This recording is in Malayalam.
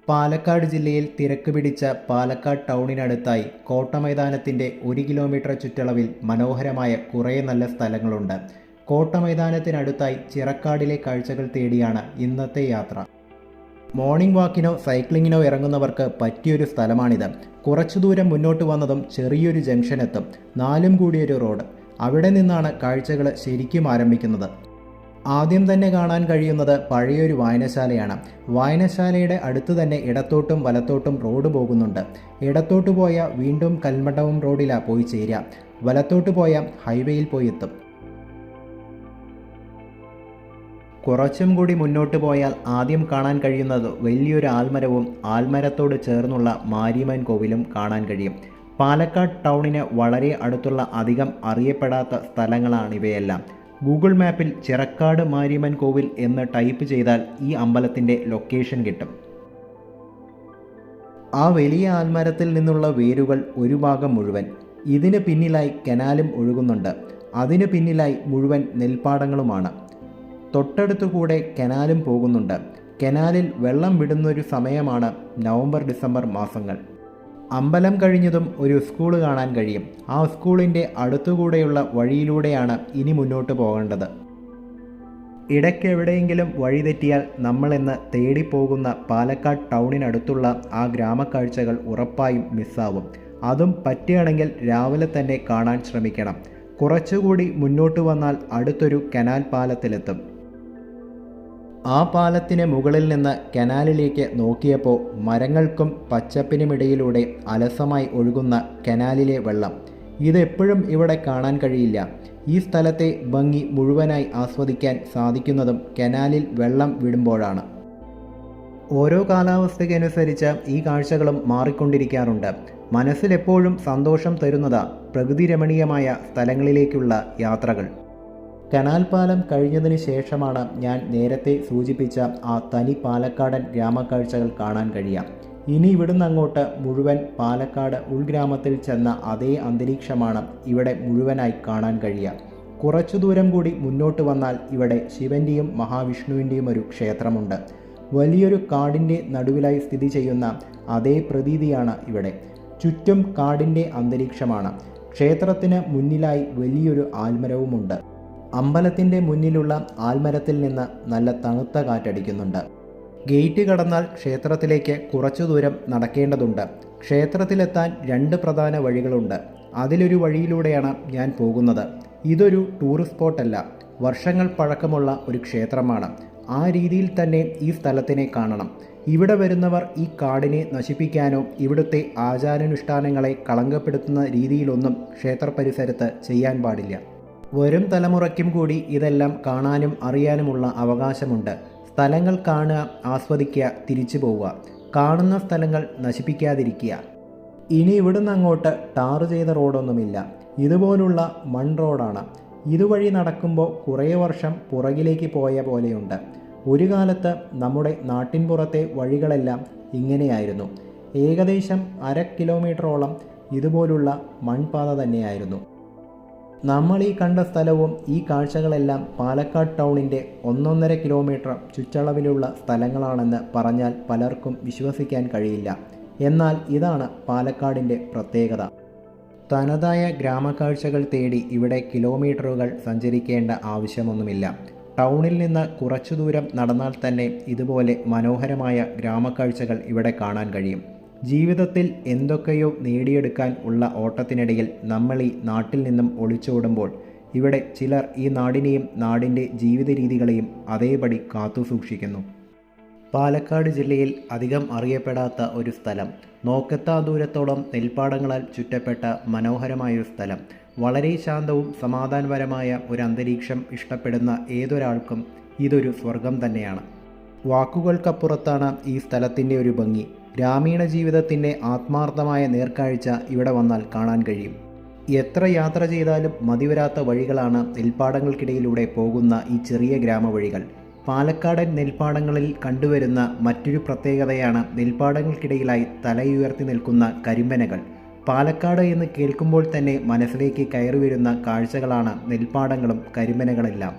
പാലക്കാട് ജില്ലയിൽ തിരക്ക് പിടിച്ച പാലക്കാട് ടൗണിനടുത്തായി കോട്ടമൈതാനത്തിൻ്റെ 1 കിലോമീറ്റർ ചുറ്റളവിൽ മനോഹരമായ കുറേ നല്ല സ്ഥലങ്ങളുണ്ട്. കോട്ടമൈതാനത്തിനടുത്തായി ചിറക്കാടിലെ കാഴ്ചകൾ തേടിയാണ് ഇന്നത്തെ യാത്ര. മോർണിംഗ് വാക്കിനോ സൈക്ലിങ്ങിനോ ഇറങ്ങുന്നവർക്ക് പറ്റിയൊരു സ്ഥലമാണിത്. കുറച്ചു ദൂരം മുന്നോട്ട് വന്നതും ചെറിയൊരു ജംഗ്ഷനെത്തും. 4 കൂടിയൊരു റോഡ്. അവിടെ നിന്നാണ് കാഴ്ചകൾ ശരിക്കും ആരംഭിക്കുന്നത്. ആദ്യം തന്നെ കാണാൻ കഴിയുന്നത് പഴയൊരു വായനശാലയാണ്. വായനശാലയുടെ അടുത്ത് തന്നെ ഇടത്തോട്ടും വലത്തോട്ടും റോഡ് പോകുന്നുണ്ട്. ഇടത്തോട്ട് പോയ വീണ്ടും കൽമണ്ഡപം റോഡിലാണ് പോയി ചേരുക. വലത്തോട്ട് പോയ ഹൈവേയിൽ പോയി എത്തും. കുറച്ചും കൂടി മുന്നോട്ട് പോയാൽ ആദ്യം കാണാൻ കഴിയുന്നത് വലിയൊരു ആൽമരവും ആൽമരത്തോട് ചേർന്നുള്ള മാരിയമ്മൻ കോവിലും കാണാൻ കഴിയും. പാലക്കാട് ടൗണിന് വളരെ അടുത്തുള്ള അധികം അറിയപ്പെടാത്ത സ്ഥലങ്ങളാണിവയെല്ലാം. ഗൂഗിൾ മാപ്പിൽ ചിറക്കാട് മാരിയമ്മൻ കോവിൽ എന്ന് ടൈപ്പ് ചെയ്താൽ ഈ അമ്പലത്തിൻ്റെ ലൊക്കേഷൻ കിട്ടും. ആ വലിയ ആൽമരത്തിൽ നിന്നുള്ള വേരുകൾ ഒരു ഭാഗം മുഴുവൻ. ഇതിന് പിന്നിലായി കനാലും ഒഴുകുന്നുണ്ട്. അതിന് പിന്നിലായി മുഴുവൻ നെൽപ്പാടങ്ങളുമാണ്. തൊട്ടടുത്തുകൂടെ കനാലും പോകുന്നുണ്ട്. കനാലിൽ വെള്ളം വിടുന്നൊരു സമയമാണ് നവംബർ ഡിസംബർ മാസങ്ങൾ. അമ്പലം കഴിഞ്ഞതും ഒരു സ്കൂൾ കാണാൻ കഴിയും. ആ സ്കൂളിൻ്റെ അടുത്തുകൂടെയുള്ള വഴിയിലൂടെയാണ് ഇനി മുന്നോട്ട് പോകേണ്ടത്. ഇടയ്ക്ക് എവിടെയെങ്കിലും വഴി തെറ്റിയാൽ നമ്മളെന്ന് തേടിപ്പോകുന്ന പാലക്കാട് ടൗണിനടുത്തുള്ള ആ ഗ്രാമക്കാഴ്ചകൾ ഉറപ്പായും മിസ്സാവും. അതും പറ്റുകയാണെങ്കിൽ രാവിലെ തന്നെ കാണാൻ ശ്രമിക്കണം. കുറച്ചുകൂടി മുന്നോട്ട് വന്നാൽ അടുത്തൊരു കനാൽ പാലത്തിലെത്തും. ആ പാലത്തിന് മുകളിൽ നിന്ന് കനാലിലേക്ക് നോക്കിയപ്പോൾ മരങ്ങൾക്കും പച്ചപ്പിനുമിടയിലൂടെ അലസമായി ഒഴുകുന്ന കനാലിലെ വെള്ളം. ഇതെപ്പോഴും ഇവിടെ കാണാൻ കഴിയില്ല. ഈ സ്ഥലത്തെ ഭംഗി മുഴുവനായി ആസ്വദിക്കാൻ സാധിക്കുന്നതും കനാലിൽ വെള്ളം വിടുമ്പോഴാണ്. ഓരോ കാലാവസ്ഥയ്ക്കനുസരിച്ച് ഈ കാഴ്ചകളും മാറിക്കൊണ്ടിരിക്കാറുണ്ട്. മനസ്സിലെപ്പോഴും സന്തോഷം തരുന്നതാ പ്രകൃതിരമണീയമായ സ്ഥലങ്ങളിലേക്കുള്ള യാത്രകൾ. കനാൽ പാലം കഴിഞ്ഞതിന് ശേഷമാണ് ഞാൻ നേരത്തെ സൂചിപ്പിച്ച ആ തനി പാലക്കാടൻ ഗ്രാമക്കാഴ്ചകൾ കാണാൻ കഴിയാം. ഇനി ഇവിടുന്ന് അങ്ങോട്ട് മുഴുവൻ പാലക്കാട് ഉൾഗ്രാമത്തിൽ ചെന്ന അതേ അന്തരീക്ഷമാണ് ഇവിടെ മുഴുവനായി കാണാൻ കഴിയുക. കുറച്ചു ദൂരം കൂടി മുന്നോട്ട് വന്നാൽ ഇവിടെ ശിവൻ്റെയും മഹാവിഷ്ണുവിൻ്റെയും ഒരു ക്ഷേത്രമുണ്ട്. വലിയൊരു കാടിൻ്റെ നടുവിലായി സ്ഥിതി ചെയ്യുന്ന അതേ പ്രതീതിയാണ് ഇവിടെ. ചുറ്റും കാടിൻ്റെ അന്തരീക്ഷമാണ്. ക്ഷേത്രത്തിന് മുന്നിലായി വലിയൊരു ആൽമരവുമുണ്ട്. അമ്പലത്തിൻ്റെ മുന്നിലുള്ള ആൽമരത്തിൽ നിന്ന് നല്ല തണുത്ത കാറ്റടിക്കുന്നുണ്ട്. ഗേറ്റ് കടന്നാൽ ക്ഷേത്രത്തിലേക്ക് കുറച്ചു ദൂരം നടക്കേണ്ടതുണ്ട്. ക്ഷേത്രത്തിലെത്താൻ 2 പ്രധാന വഴികളുണ്ട്. അതിലൊരു വഴിയിലൂടെയാണ് ഞാൻ പോകുന്നത്. ഇതൊരു ടൂറിസ്റ്റ് സ്പോട്ടല്ല, വർഷങ്ങൾ പഴക്കമുള്ള ഒരു ക്ഷേത്രമാണ്. ആ രീതിയിൽ തന്നെ ഈ സ്ഥലത്തിനെ കാണണം. ഇവിടെ വരുന്നവർ ഈ കാടിനെ നശിപ്പിക്കാനോ ഇവിടുത്തെ ആചാരാനുഷ്ഠാനങ്ങളെ കളങ്കപ്പെടുത്തുന്ന രീതിയിലൊന്നും ക്ഷേത്ര പരിസരത്ത് ചെയ്യാൻ പാടില്ല. വരും തലമുറയ്ക്കും കൂടി ഇതെല്ലാം കാണാനും അറിയാനുമുള്ള അവകാശമുണ്ട്. സ്ഥലങ്ങൾ കാണുക, ആസ്വദിക്കുക, തിരിച്ചു പോവുക. കാണുന്ന സ്ഥലങ്ങൾ നശിപ്പിക്കാതിരിക്കുക. ഇനി ഇവിടുന്ന് അങ്ങോട്ട് ടാർ ചെയ്ത റോഡൊന്നുമില്ല. ഇതുപോലുള്ള മൺ റോഡാണ്. ഇതുവഴി നടക്കുമ്പോൾ കുറേ വർഷം പുറകിലേക്ക് പോയ പോലെയുണ്ട്. ഒരു കാലത്ത് നമ്മുടെ നാട്ടിൻപുറത്തെ വഴികളെല്ലാം ഇങ്ങനെയായിരുന്നു. ഏകദേശം 1/2 കിലോമീറ്ററോളം ഇതുപോലുള്ള മൺപാത തന്നെയായിരുന്നു. നമ്മൾ ഈ കണ്ട സ്ഥലവും ഈ കാഴ്ചകളെല്ലാം പാലക്കാട് ടൗണിൻ്റെ 1.5 കിലോമീറ്റർ ചുറ്റളവിലുള്ള സ്ഥലങ്ങളാണെന്ന് പറഞ്ഞാൽ പലർക്കും വിശ്വസിക്കാൻ കഴിയില്ല. എന്നാൽ ഇതാണ് പാലക്കാടിൻ്റെ പ്രത്യേകത. തനതായ ഗ്രാമക്കാഴ്ചകൾ തേടി ഇവിടെ കിലോമീറ്ററുകൾ സഞ്ചരിക്കേണ്ട ആവശ്യമൊന്നുമില്ല. ടൗണിൽ നിന്ന് കുറച്ചു ദൂരം നടന്നാൽ തന്നെ ഇതുപോലെ മനോഹരമായ ഗ്രാമക്കാഴ്ചകൾ ഇവിടെ കാണാൻ കഴിയും. ജീവിതത്തിൽ എന്തൊക്കെയോ നേടിയെടുക്കാൻ ഉള്ള ഓട്ടത്തിനിടയിൽ നമ്മൾ ഈ നാട്ടിൽ നിന്നും ഒളിച്ചോടുമ്പോൾ ഇവിടെ ചിലർ ഈ നാടിനെയും നാടിൻ്റെ ജീവിത രീതികളെയും അതേപടി കാത്തു സൂക്ഷിക്കുന്നു. പാലക്കാട് ജില്ലയിൽ അധികം അറിയപ്പെടാത്ത ഒരു സ്ഥലം, നോക്കെത്താ ദൂരത്തോളം നെൽപ്പാടങ്ങളാൽ ചുറ്റപ്പെട്ട മനോഹരമായൊരു സ്ഥലം. വളരെ ശാന്തവും സമാധാനപരമായ ഒരു അന്തരീക്ഷം ഇഷ്ടപ്പെടുന്ന ഏതൊരാൾക്കും ഇതൊരു സ്വർഗം തന്നെയാണ്. വാക്കുകൾക്കപ്പുറത്താണ് ഈ സ്ഥലത്തിൻ്റെ ഒരു ഭംഗി. ഗ്രാമീണ ജീവിതത്തിൻ്റെ ആത്മാർത്ഥമായ നേർക്കാഴ്ച ഇവിടെ വന്നാൽ കാണാൻ കഴിയും. എത്ര യാത്ര ചെയ്താലും മതിവരാത്ത വഴികളാണ് നെൽപ്പാടങ്ങൾക്കിടയിലൂടെ പോകുന്ന ഈ ചെറിയ ഗ്രാമവഴികൾ. പാലക്കാടൻ നെൽപ്പാടങ്ങളിൽ കണ്ടുവരുന്ന മറ്റൊരു പ്രത്യേകതയാണ് നെൽപ്പാടങ്ങൾക്കിടയിലായി തലയുയർത്തി നിൽക്കുന്ന കരിമ്പനകൾ. പാലക്കാട് എന്ന് കേൾക്കുമ്പോൾ തന്നെ മനസ്സിലേക്ക് കയറി വരുന്ന കാഴ്ചകളാണ് നെൽപ്പാടങ്ങളും കരിമ്പനകളെല്ലാം.